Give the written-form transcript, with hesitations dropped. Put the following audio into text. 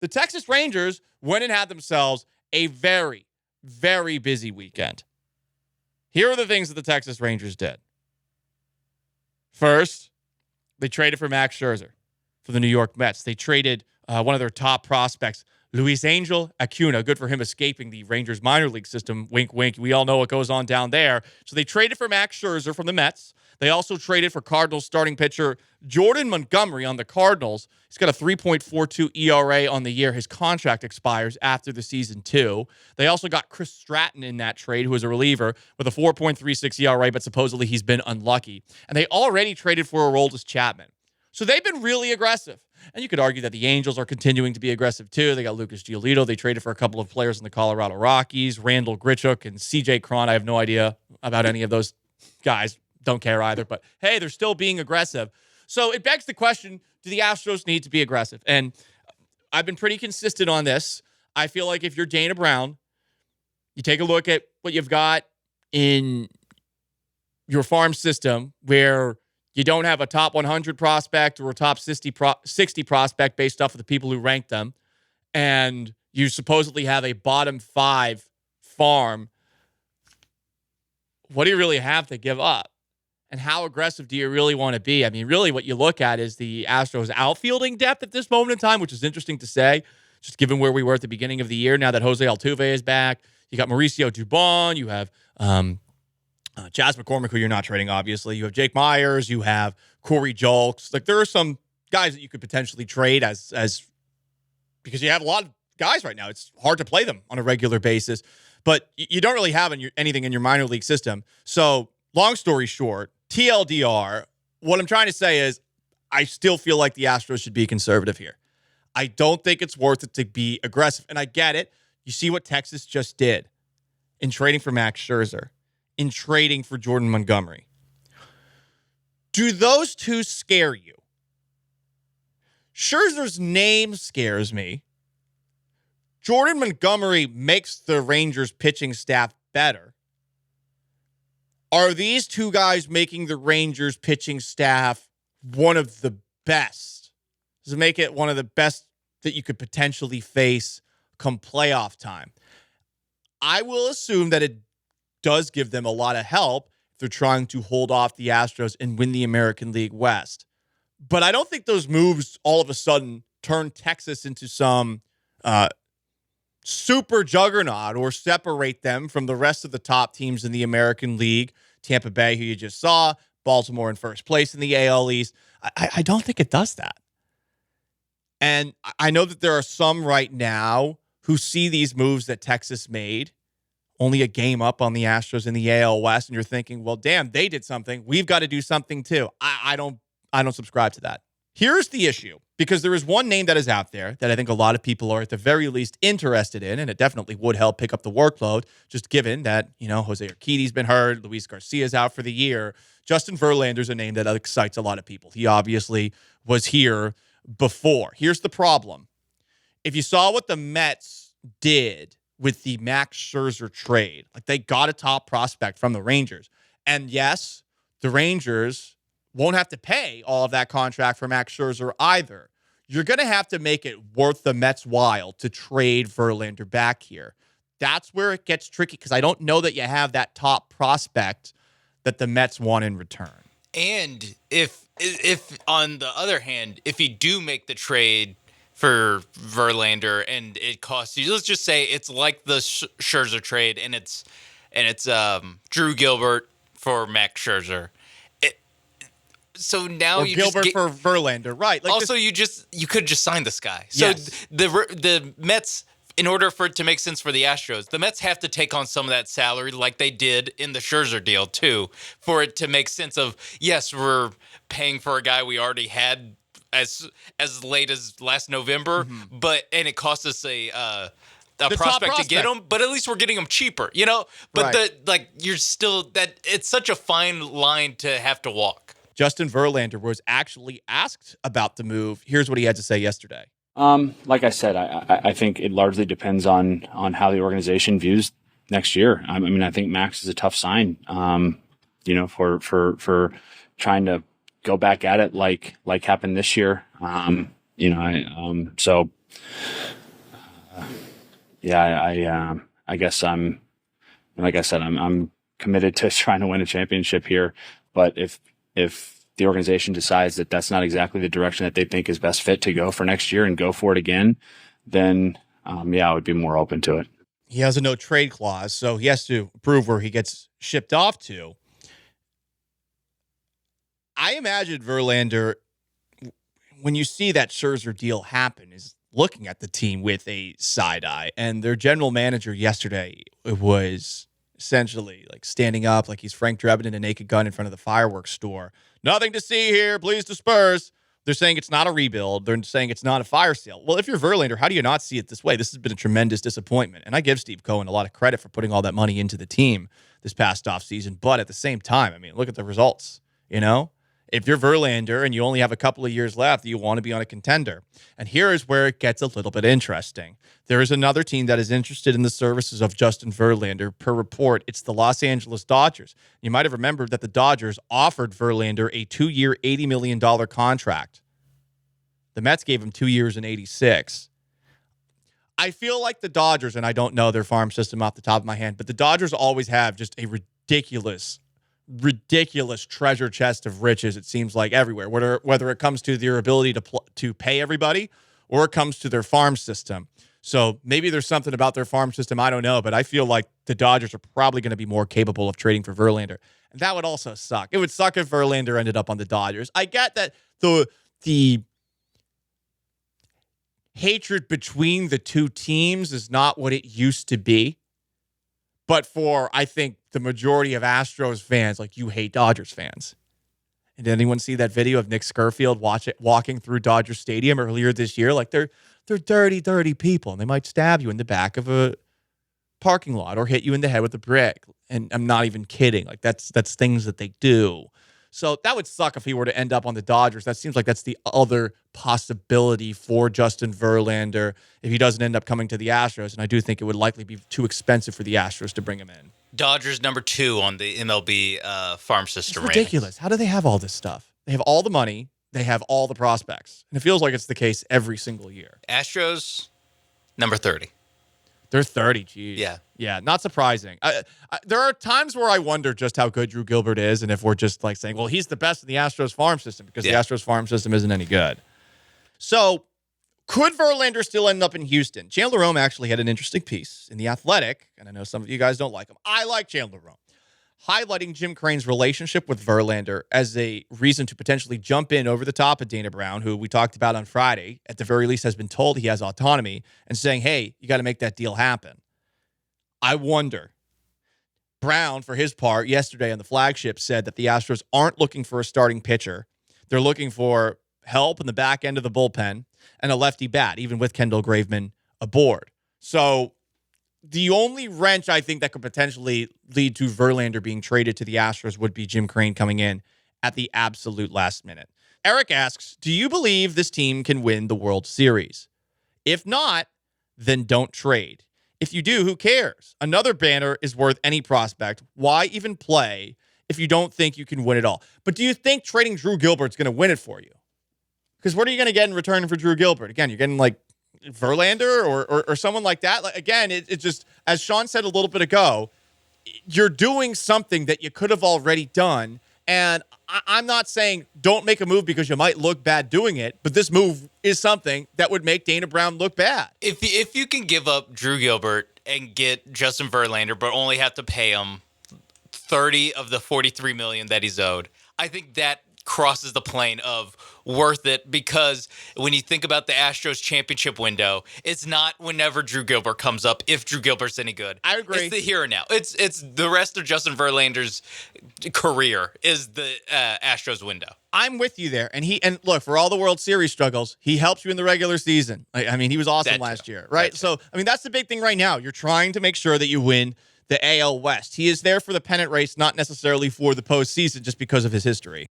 the Texas Rangers went and had themselves a very, very busy weekend. Here are the things that the Texas Rangers did. First, they traded for Max Scherzer for the New York Mets. They traded one of their top prospects, Luis Angel Acuna. Good for him escaping the Rangers minor league system. Wink, wink. We all know what goes on down there. So they traded for Max Scherzer from the Mets. They also traded for Cardinals starting pitcher Jordan Montgomery on the Cardinals. He's got a 3.42 ERA on the year. His contract expires after the season, too. They also got Chris Stratton in that trade, who is a reliever with a 4.36 ERA, but supposedly he's been unlucky. And they already traded for Aroldis Chapman. So they've been really aggressive. And you could argue that the Angels are continuing to be aggressive, too. They got Lucas Giolito. They traded for a couple of players in the Colorado Rockies, Randall Grichuk and CJ Cron. I have no idea about any of those guys. Don't care either. But, hey, they're still being aggressive. So it begs the question, do the Astros need to be aggressive? And I've been pretty consistent on this. I feel like if you're Dana Brown, you take a look at what you've got in your farm system where you don't have a top 100 prospect or a top 60 prospect based off of the people who rank them, and you supposedly have a bottom 5 farm. What do you really have to give up? And how aggressive do you really want to be? I mean, really what you look at is the Astros outfielding depth at this moment in time, which is interesting to say, just given where we were at the beginning of the year. Now that Jose Altuve is back, you got Mauricio Dubon, you have Chas McCormick, who you're not trading, obviously. You have Jake Myers, you have Corey Julks. Like, there are some guys that you could potentially trade as because you have a lot of guys right now. It's hard to play them on a regular basis, but you don't really have anything in your minor league system. So, long story short, TLDR, what I'm trying to say is I still feel like the Astros should be conservative here. I don't think it's worth it to be aggressive. And I get it. You see what Texas just did in trading for Max Scherzer, in trading for Jordan Montgomery. Do those two scare you? Scherzer's name scares me. Jordan Montgomery makes the Rangers pitching staff better. Are these two guys making the Rangers pitching staff one of the best? Does it make it one of the best that you could potentially face come playoff time? I will assume that it does give them a lot of help if they're trying to hold off the Astros and win the American League West. But I don't think those moves all of a sudden turn Texas into some super juggernaut or separate them from the rest of the top teams in the American League. Tampa Bay, who you just saw, Baltimore in first place in the AL East. I don't think it does that. And I know that there are some right now who see these moves that Texas made, only a game up on the Astros in the AL West, and you're thinking, well, damn, they did something. We've got to do something too. I don't subscribe to that. Here's the issue, because there is one name that is out there that I think a lot of people are at the very least interested in, and it definitely would help pick up the workload, just given that, Jose Urquidy's been hurt, Luis Garcia's out for the year. Justin Verlander's a name that excites a lot of people. He obviously was here before. Here's the problem. If you saw what the Mets did with the Max Scherzer trade, like they got a top prospect from the Rangers. And yes, the Rangers won't have to pay all of that contract for Max Scherzer either. You're going to have to make it worth the Mets' while to trade Verlander back here. That's where it gets tricky, because I don't know that you have that top prospect that the Mets want in return. And if on the other hand, if you do make the trade for Verlander and it costs you, let's just say it's like the Scherzer trade and it's Drew Gilbert for Max Scherzer. So now or you Gilbert just for Verlander, right? Like also, you could just sign this guy. So yes. The Mets, in order for it to make sense for the Astros, the Mets have to take on some of that salary, like they did in the Scherzer deal too, for it to make sense of, yes, we're paying for a guy we already had as late as last November, but it cost us a prospect to get him, but at least we're getting him cheaper, But right. You're still that it's such a fine line to have to walk. Justin Verlander was actually asked about the move. Here's what he had to say yesterday. Like I said, I think it largely depends on how the organization views next year. I mean, I think Max is a tough sign, for trying to go back at it like happened this year. So I guess like I said, I'm committed to trying to win a championship here. But if the organization decides that that's not exactly the direction that they think is best fit to go for next year and go for it again, then I would be more open to it. He has a no trade clause, so he has to prove where he gets shipped off to. I imagine Verlander, when you see that Scherzer deal happen, is looking at the team with a side eye. And their general manager yesterday was essentially like standing up like he's Frank Drebin in a Naked Gun in front of the fireworks store. Nothing to see here. Please disperse. They're saying it's not a rebuild. They're saying it's not a fire sale. Well, if you're Verlander, how do you not see it this way? This has been a tremendous disappointment. And I give Steve Cohen a lot of credit for putting all that money into the team this past offseason. But at the same time, I mean, look at the results, you know? If you're Verlander and you only have a couple of years left, you want to be on a contender. And here is where it gets a little bit interesting. There is another team that is interested in the services of Justin Verlander. Per report, it's the Los Angeles Dodgers. You might have remembered that the Dodgers offered Verlander a 2-year, $80 million contract. The Mets gave him 2 years and 86. I feel like the Dodgers, and I don't know their farm system off the top of my head, but the Dodgers always have just a ridiculous treasure chest of riches, it seems like, everywhere, whether it comes to their ability to pay everybody or it comes to their farm system. So maybe there's something about their farm system, I don't know, but I feel like the Dodgers are probably going to be more capable of trading for Verlander. And that would also suck. It would suck if Verlander ended up on the Dodgers. I get that the hatred between the two teams is not what it used to be. But for, I think, the majority of Astros fans, like, you hate Dodgers fans. And did anyone see that video of Nick Scurfield walking through Dodger Stadium earlier this year? Like, they're dirty, dirty people, and they might stab you in the back of a parking lot or hit you in the head with a brick. And I'm not even kidding. Like, that's things that they do. So that would suck if he were to end up on the Dodgers. That seems like that's the other possibility for Justin Verlander if he doesn't end up coming to the Astros. And I do think it would likely be too expensive for the Astros to bring him in. Dodgers number 2 on the MLB farm system. It's ridiculous. How do they have all this stuff? They have all the money. They have all the prospects. And it feels like it's the case every single year. Astros, number 30. They're 30, geez. Yeah, not surprising. There are times where I wonder just how good Drew Gilbert is and if we're just like saying, well, he's the best in the Astros farm system because the Astros farm system isn't any good. So could Verlander still end up in Houston? Chandler Rome actually had an interesting piece in The Athletic, and I know some of you guys don't like him. I like Chandler Rome, highlighting Jim Crane's relationship with Verlander as a reason to potentially jump in over the top of Dana Brown, who we talked about on Friday, at the very least has been told he has autonomy, and saying, hey, you got to make that deal happen. I wonder. Brown, for his part, yesterday on the flagship said that the Astros aren't looking for a starting pitcher. They're looking for help in the back end of the bullpen and a lefty bat, even with Kendall Graveman aboard. So the only wrench I think that could potentially lead to Verlander being traded to the Astros would be Jim Crane coming in at the absolute last minute. Eric asks, do you believe this team can win the World Series? If not, then don't trade. If you do, who cares? Another banner is worth any prospect. Why even play if you don't think you can win it all? But do you think trading Drew Gilbert's going to win it for you? Because what are you going to get in return for Drew Gilbert? Again, you're getting like Verlander or someone like that. Like, again, it just, as Sean said a little bit ago, you're doing something that you could have already done. And I'm not saying don't make a move because you might look bad doing it, but this move is something that would make Dana Brown look bad. If you can give up Drew Gilbert and get Justin Verlander, but only have to pay him 30 of the $43 million that he's owed, I think that crosses the plane of worth it, because when you think about the Astros championship window, it's not whenever Drew Gilbert comes up, if Drew Gilbert's any good. I agree. It's the here and now. It's the rest of Justin Verlander's career is the Astros window. I'm with you there. And look, for all the World Series struggles, he helps you in the regular season. I mean, he was awesome last year, right? So, I mean, that's the big thing right now. You're trying to make sure that you win the AL West. He is there for the pennant race, not necessarily for the postseason, just because of his history.